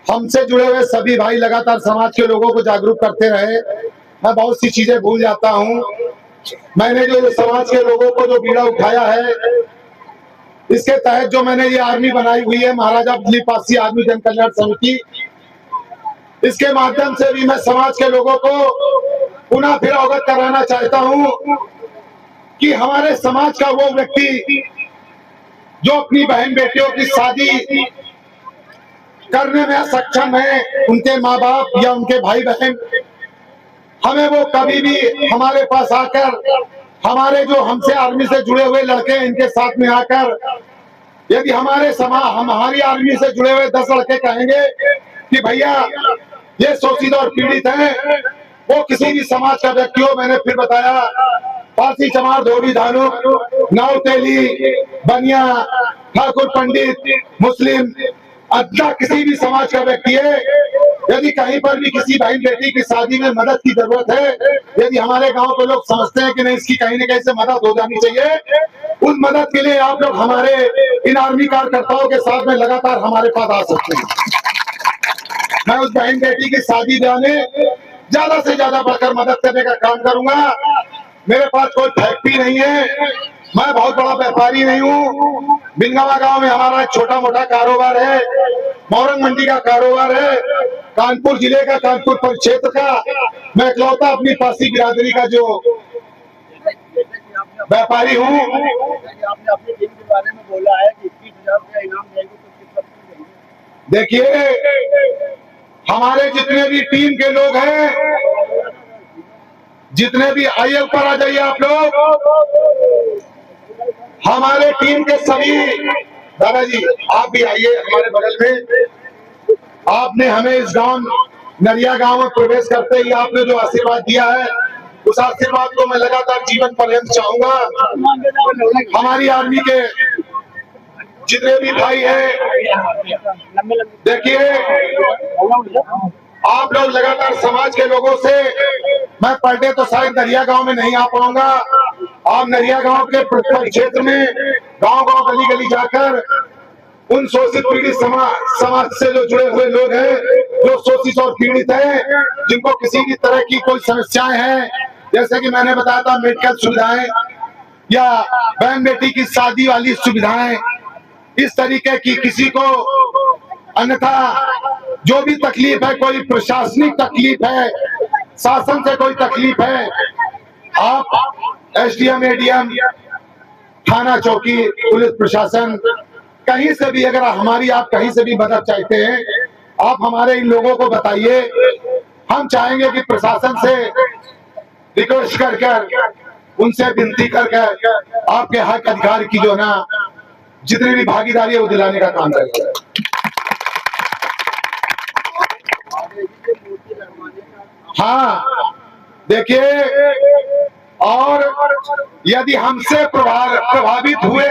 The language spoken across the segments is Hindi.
हमसे जुड़े हुए सभी भाई लगातार समाज के लोगों को जागरूक करते रहे। मैं बहुत सी चीजें भूल जाता हूँ। मैंने जो समाज के लोगों को जो बीड़ा उठाया है, इसके तहत जो मैंने ये आर्मी बनाई हुई है, महाराजा बिजली पासी आर्मी जन कल्याण समिति, इसके माध्यम से भी मैं समाज के लोगों को पुनः फिर अवगत कराना चाहता हूँ कि हमारे समाज का वो व्यक्ति जो अपनी बहन बेटियों की शादी करने में सक्षम है, उनके माँ बाप या उनके भाई बहन, हमें वो कभी भी हमारे पास आकर, हमारे जो हमसे आर्मी से जुड़े हुए लड़के हैं इनके साथ में आकर, यदि हमारी आर्मी से जुड़े हुए 10 लड़के कहेंगे कि भैया ये शोषित और पीड़ित हैं, वो किसी भी समाज का व्यक्ति हो, मैंने फिर बताया, पारसी, चमार, धोबी, धानुक, नाव, तेली, बनिया, ठाकुर, पंडित, मुस्लिम, अद्दा, किसी भी समाज का व्यक्ति है, यदि कहीं पर भी किसी बहन बेटी की शादी में मदद की जरूरत है, यदि हमारे गांव के लोग समझते हैं कि नहीं इसकी कहीं न कहीं से मदद हो जानी चाहिए, उस मदद के लिए आप लोग हमारे इन आर्मी कार्यकर्ताओं के साथ में लगातार हमारे पास आ सकते हैं। मैं उस बहन बेटी की शादी ब्याह में ज्यादा से ज्यादा बढ़कर मदद करने का काम करूंगा। मेरे पास कोई फैक्ट्री नहीं है, मैं बहुत बड़ा व्यापारी नहीं हूँ। बिंगावा गांव में हमारा एक छोटा मोटा कारोबार है, मोरंग मंडी का कारोबार है, कानपुर जिले का, कानपुर परिक्षेत्र का मैं इकलौता अपनी पासी बिरादरी का जो व्यापारी हूँ। आपने अपनी टीम के बारे में बोला है कि 21,000 रुपया इनाम देंगे, तो देखिए, हमारे जितने भी टीम के लोग हैं, जितने भी, आइए ऊपर आ जाइए आप लोग, हमारे टीम के सभी, दादाजी आप भी आइए हमारे बगल में। आपने हमें इस गांव नरिया गांव में प्रवेश करते ही आपने जो आशीर्वाद दिया है, उस आशीर्वाद को मैं लगातार जीवन पर्यंत चाहूंगा। हमारी आर्मी के जितने भी भाई हैं, देखिए आप लोग लगातार समाज के लोगों से, मैं पर डे तो शायद नरिया गांव में नहीं आ पाऊंगा, आप नरिया गांव के क्षेत्र में गांव गांव गली गली जाकर उन शोषित पीड़ित समाज से जो जुड़े हुए लोग हैं, जो शोषित और पीड़ित हैं, जिनको किसी भी तरह की कोई समस्याएं हैं, जैसे कि मैंने बताया था मेडिकल सुविधाएं या बहन बेटी की शादी वाली सुविधाएं, इस तरीके की किसी को, अन्यथा जो भी तकलीफ है, कोई प्रशासनिक तकलीफ है, शासन से कोई तकलीफ है, आप एसडीएम, एडीएम, थाना चौकी, पुलिस प्रशासन, कहीं से भी अगर हमारी आप कहीं से भी मदद चाहते हैं, आप हमारे इन लोगों को बताइए। हम चाहेंगे कि प्रशासन से रिक्वेस्ट कर उनसे विनती कर आपके हक अधिकार की जो ना जितनी भी भागीदारी है वो दिलाने का काम करेंगे। हाँ, देखिए, और यदि हमसे प्रभावित हुए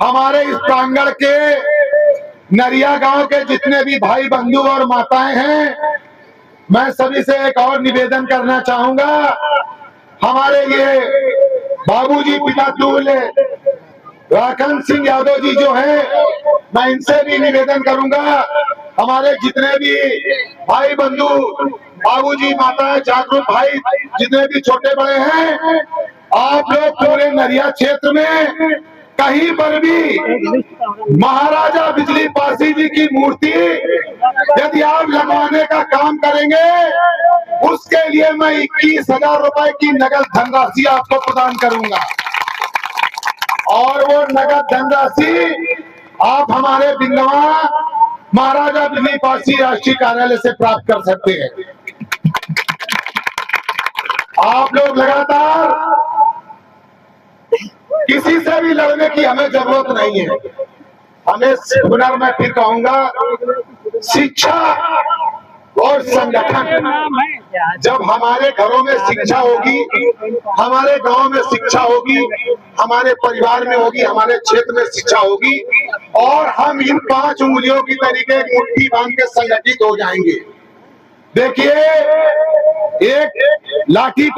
हमारे इस प्रांगण के नरिया गांव के जितने भी भाई बंधु और माताएं हैं, मैं सभी से एक और निवेदन करना चाहूंगा। हमारे ये बाबूजी पितातुल राखन सिंह यादव जी जो हैं, मैं इनसे भी निवेदन करूंगा, हमारे जितने भी भाई बंधु, बाबूजी, माताएं, जागरूक भाई जितने भी छोटे बड़े हैं, आप लोग पूरे नरिया क्षेत्र में कहीं पर भी महाराजा बिजली पासी जी की मूर्ति यदि आप लगवाने का काम करेंगे, उसके लिए मैं 21,000 रुपए की नगद धनराशि आपको प्रदान करूंगा, और वो नगद धनराशि आप हमारे बिंगवा महाराजा बिजली पासी राष्ट्रीय कार्यालय से प्राप्त कर सकते हैं। आप लोग लगातार, किसी से भी लड़ने की हमें जरूरत नहीं है। हमें पुनः मैं फिर कहूंगा, शिक्षा और संगठन, जब हमारे घरों में शिक्षा होगी, हमारे गांव में शिक्षा होगी, हमारे परिवार में होगी, हमारे क्षेत्र में शिक्षा होगी, और हम इन 5 उंगलियों की तरीके मुट्ठी बांध के संगठित हो जाएंगे। देखिए, एक लाठी को